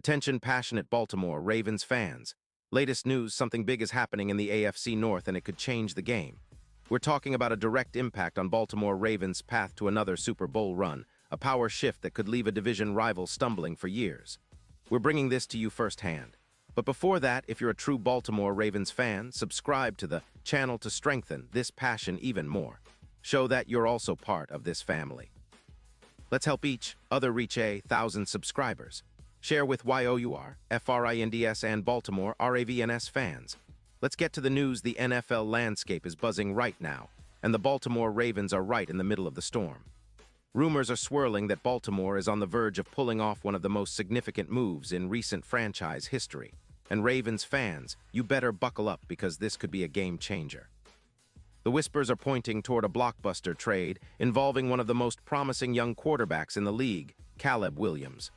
Attention passionate Baltimore Ravens fans. Latest news, something big is happening in the AFC North and it could change the game. We're talking about a direct impact on Baltimore Ravens' path to another Super Bowl run, a power shift that could leave a division rival stumbling for years. We're bringing this to you firsthand. But before that, if you're a true Baltimore Ravens fan, subscribe to the channel to strengthen this passion even more. Show that you're also part of this family. Let's help each other reach 1,000 subscribers. Share with YOUR, FRINDS, and Baltimore RAVENS fans. Let's get to the news. The NFL landscape is buzzing right now, and the Baltimore Ravens are right in the middle of the storm. Rumors are swirling that Baltimore is on the verge of pulling off one of the most significant moves in recent franchise history. And Ravens fans, you better buckle up because this could be a game changer. The whispers are pointing toward a blockbuster trade involving one of the most promising young quarterbacks in the league, Caleb Williams.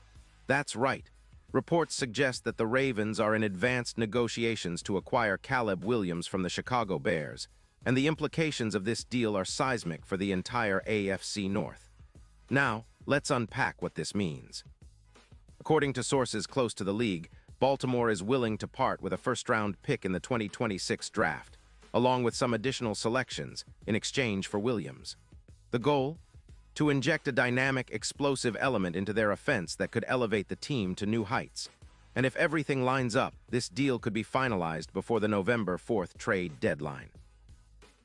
That's right. Reports suggest that the Ravens are in advanced negotiations to acquire Caleb Williams from the Chicago Bears, and the implications of this deal are seismic for the entire AFC North. Now, let's unpack what this means. According to sources close to the league, Baltimore is willing to part with a first-round pick in the 2026 draft, along with some additional selections, in exchange for Williams. The goal? To inject a dynamic, explosive element into their offense that could elevate the team to new heights. And if everything lines up, this deal could be finalized before the November 4th trade deadline.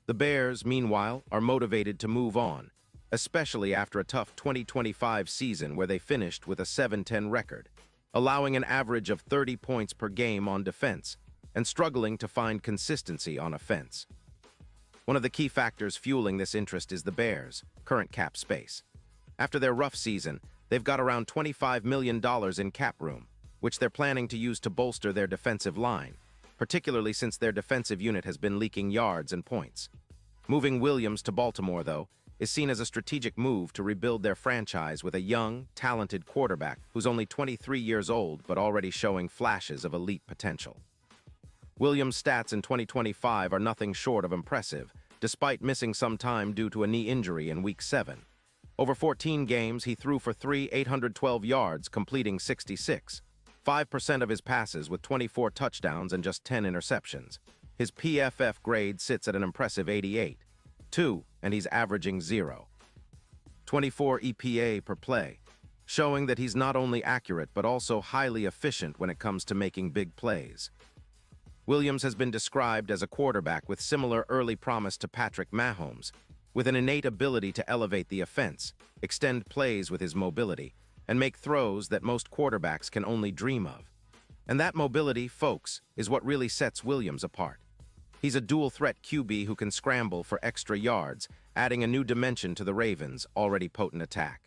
The Bears, meanwhile, are motivated to move on, especially after a tough 2025 season where they finished with a 7-10 record, allowing an average of 30 points per game on defense and struggling to find consistency on offense. One of the key factors fueling this interest is the Bears' current cap space. After their rough season, they've got around $25 million in cap room, which they're planning to use to bolster their defensive line, particularly since their defensive unit has been leaking yards and points. Moving Williams to Baltimore, though, is seen as a strategic move to rebuild their franchise with a young, talented quarterback who's only 23 years old but already showing flashes of elite potential. Williams' stats in 2025 are nothing short of impressive, despite missing some time due to a knee injury in Week 7. Over 14 games, he threw for 812 yards, completing 66. 5% of his passes with 24 touchdowns and just 10 interceptions. His PFF grade sits at an impressive 88. 2, and he's averaging 0. 24 EPA per play, showing that he's not only accurate but also highly efficient when it comes to making big plays. Williams has been described as a quarterback with similar early promise to Patrick Mahomes, with an innate ability to elevate the offense, extend plays with his mobility, and make throws that most quarterbacks can only dream of. And that mobility, folks, is what really sets Williams apart. He's a dual-threat QB who can scramble for extra yards, adding a new dimension to the Ravens' already potent attack.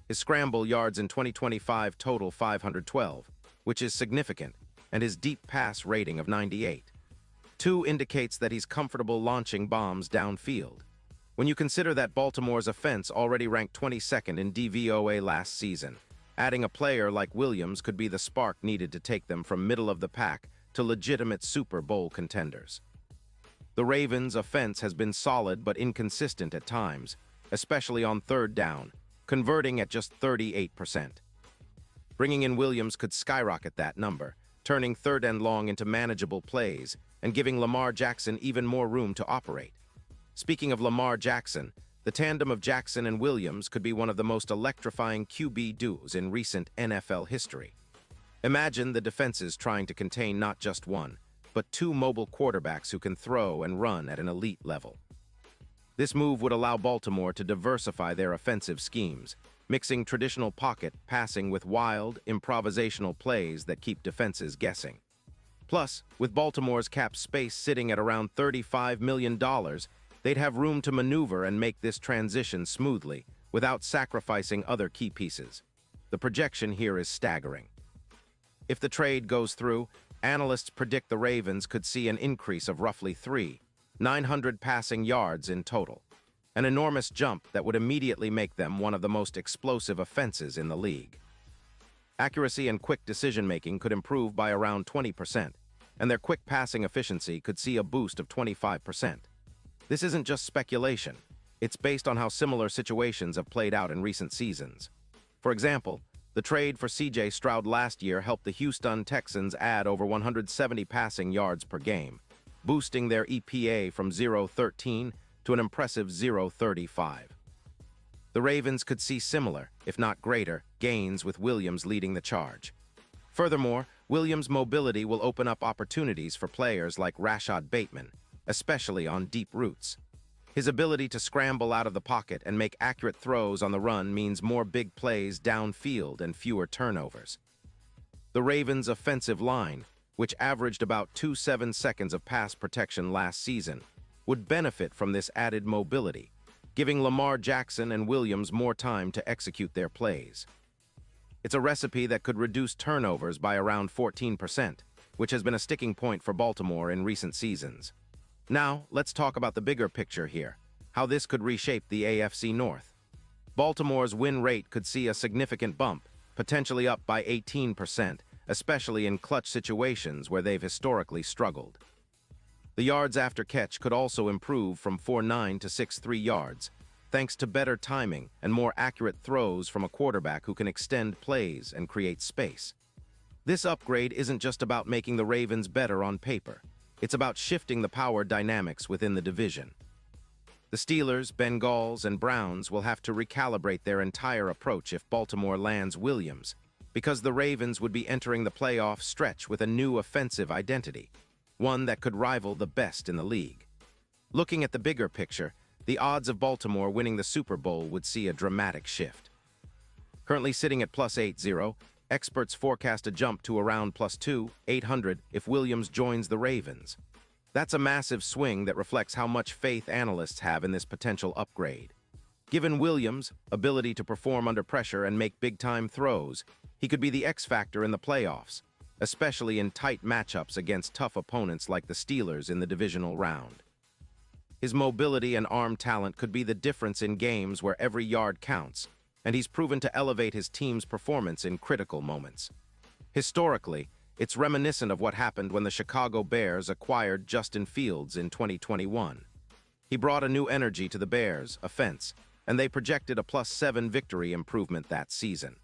His scramble yards in 2025 total 512, which is significant, and his deep pass rating of 98. 2 indicates that he's comfortable launching bombs downfield. When you consider that Baltimore's offense already ranked 22nd in DVOA last season, adding a player like Williams could be the spark needed to take them from middle of the pack to legitimate Super Bowl contenders. The Ravens' offense has been solid but inconsistent at times, especially on third down, converting at just 38%. Bringing in Williams could skyrocket that number, turning third and long into manageable plays and giving Lamar Jackson even more room to operate. Speaking of Lamar Jackson, the tandem of Jackson and Williams could be one of the most electrifying QB duos in recent NFL history. Imagine the defenses trying to contain not just one, but 2 mobile quarterbacks who can throw and run at an elite level. This move would allow Baltimore to diversify their offensive schemes, mixing traditional pocket passing with wild, improvisational plays that keep defenses guessing. Plus, with Baltimore's cap space sitting at around $35 million, they'd have room to maneuver and make this transition smoothly, without sacrificing other key pieces. The projection here is staggering. If the trade goes through, analysts predict the Ravens could see an increase of roughly 900 passing yards in total. An enormous jump that would immediately make them one of the most explosive offenses in the league. Accuracy and quick decision-making could improve by around 20%, and their quick passing efficiency could see a boost of 25%. This isn't just speculation. It's based on how similar situations have played out in recent seasons. For example, The trade for C.J. Stroud last year helped the Houston Texans add over 170 passing yards per game, boosting their EPA from 0.13 to an impressive 0.35. The Ravens could see similar, if not greater, gains with Williams leading the charge. Furthermore, Williams' mobility will open up opportunities for players like Rashad Bateman, especially on deep routes. His ability to scramble out of the pocket and make accurate throws on the run means more big plays downfield and fewer turnovers. The Ravens' offensive line, which averaged about 2.7 seconds of pass protection last season, would benefit from this added mobility, giving Lamar Jackson and Williams more time to execute their plays. It's a recipe that could reduce turnovers by around 14%, which has been a sticking point for Baltimore in recent seasons. Now, let's talk about the bigger picture here, how this could reshape the AFC North. Baltimore's win rate could see a significant bump, potentially up by 18%, especially in clutch situations where they've historically struggled. The yards after catch could also improve from 4.9 to 6.3 yards, thanks to better timing and more accurate throws from a quarterback who can extend plays and create space. This upgrade isn't just about making the Ravens better on paper. It's about shifting the power dynamics within the division. The Steelers, Bengals, and Browns will have to recalibrate their entire approach if Baltimore lands Williams, because the Ravens would be entering the playoff stretch with a new offensive identity, one that could rival the best in the league. Looking at the bigger picture, the odds of Baltimore winning the Super Bowl would see a dramatic shift. Currently sitting at plus 8-0, experts forecast a jump to around plus 800 if Williams joins the Ravens. That's a massive swing that reflects how much faith analysts have in this potential upgrade. Given Williams' ability to perform under pressure and make big-time throws, he could be the X factor in the playoffs, especially in tight matchups against tough opponents like the Steelers in the divisional round. His mobility and arm talent could be the difference in games where every yard counts, and he's proven to elevate his team's performance in critical moments. Historically, it's reminiscent of what happened when the Chicago Bears acquired Justin Fields in 2021. He brought a new energy to the Bears' offense, and they projected a +7 victory improvement that season.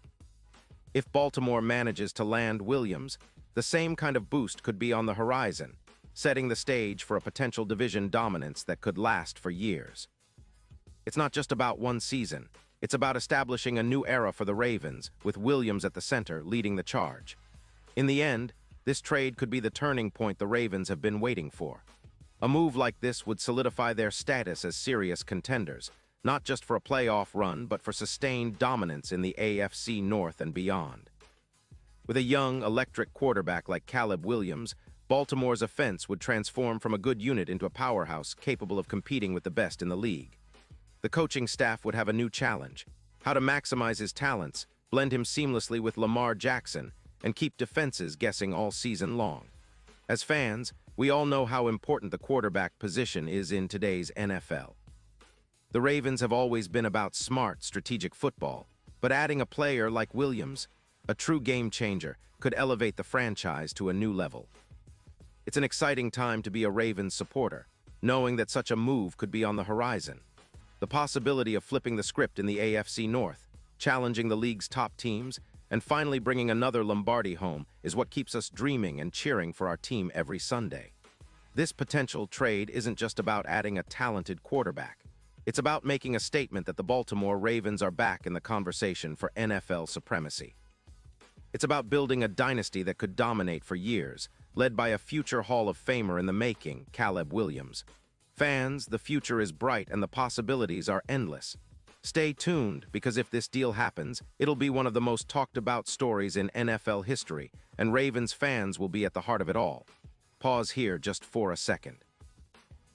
If Baltimore manages to land Williams, the same kind of boost could be on the horizon, setting the stage for a potential division dominance that could last for years. It's not just about one season. It's about establishing a new era for the Ravens, with Williams at the center leading the charge. In the end, this trade could be the turning point the Ravens have been waiting for. A move like this would solidify their status as serious contenders, not just for a playoff run, but for sustained dominance in the AFC North and beyond. With a young, electric quarterback like Caleb Williams, Baltimore's offense would transform from a good unit into a powerhouse capable of competing with the best in the league. The coaching staff would have a new challenge: how to maximize his talents, blend him seamlessly with Lamar Jackson, and keep defenses guessing all season long. As fans, we all know how important the quarterback position is in today's NFL. The Ravens have always been about smart, strategic football, but adding a player like Williams, a true game changer, could elevate the franchise to a new level. It's an exciting time to be a Ravens supporter, knowing that such a move could be on the horizon. The possibility of flipping the script in the AFC North, challenging the league's top teams, and finally bringing another Lombardi home is what keeps us dreaming and cheering for our team every Sunday. This potential trade isn't just about adding a talented quarterback. It's about making a statement that the Baltimore Ravens are back in the conversation for NFL supremacy. It's about building a dynasty that could dominate for years, led by a future Hall of Famer in the making, Caleb Williams. Fans, the future is bright and the possibilities are endless. Stay tuned, because if this deal happens, it'll be one of the most talked about stories in NFL history, and Ravens fans will be at the heart of it all. Pause here just for a second.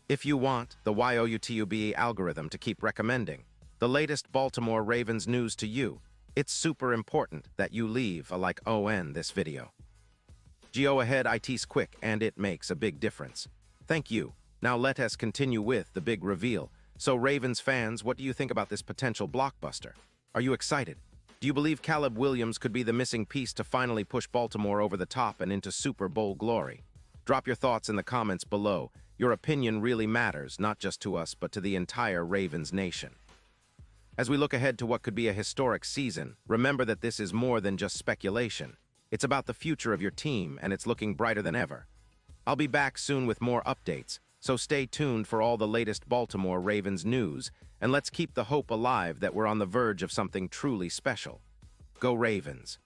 If you want the YouTube algorithm to keep recommending the latest Baltimore Ravens news to you, it's super important that you leave a like on this video. Go ahead, it's quick and it makes a big difference. Thank you. Now let us continue with the big reveal. So Ravens fans, what do you think about this potential blockbuster? Are you excited? Do you believe Caleb Williams could be the missing piece to finally push Baltimore over the top and into Super Bowl glory? Drop your thoughts in the comments below. Your opinion really matters, not just to us, but to the entire Ravens nation. As we look ahead to what could be a historic season, remember that this is more than just speculation. It's about the future of your team, and it's looking brighter than ever. I'll be back soon with more updates, so stay tuned for all the latest Baltimore Ravens news, and let's keep the hope alive that we're on the verge of something truly special. Go Ravens!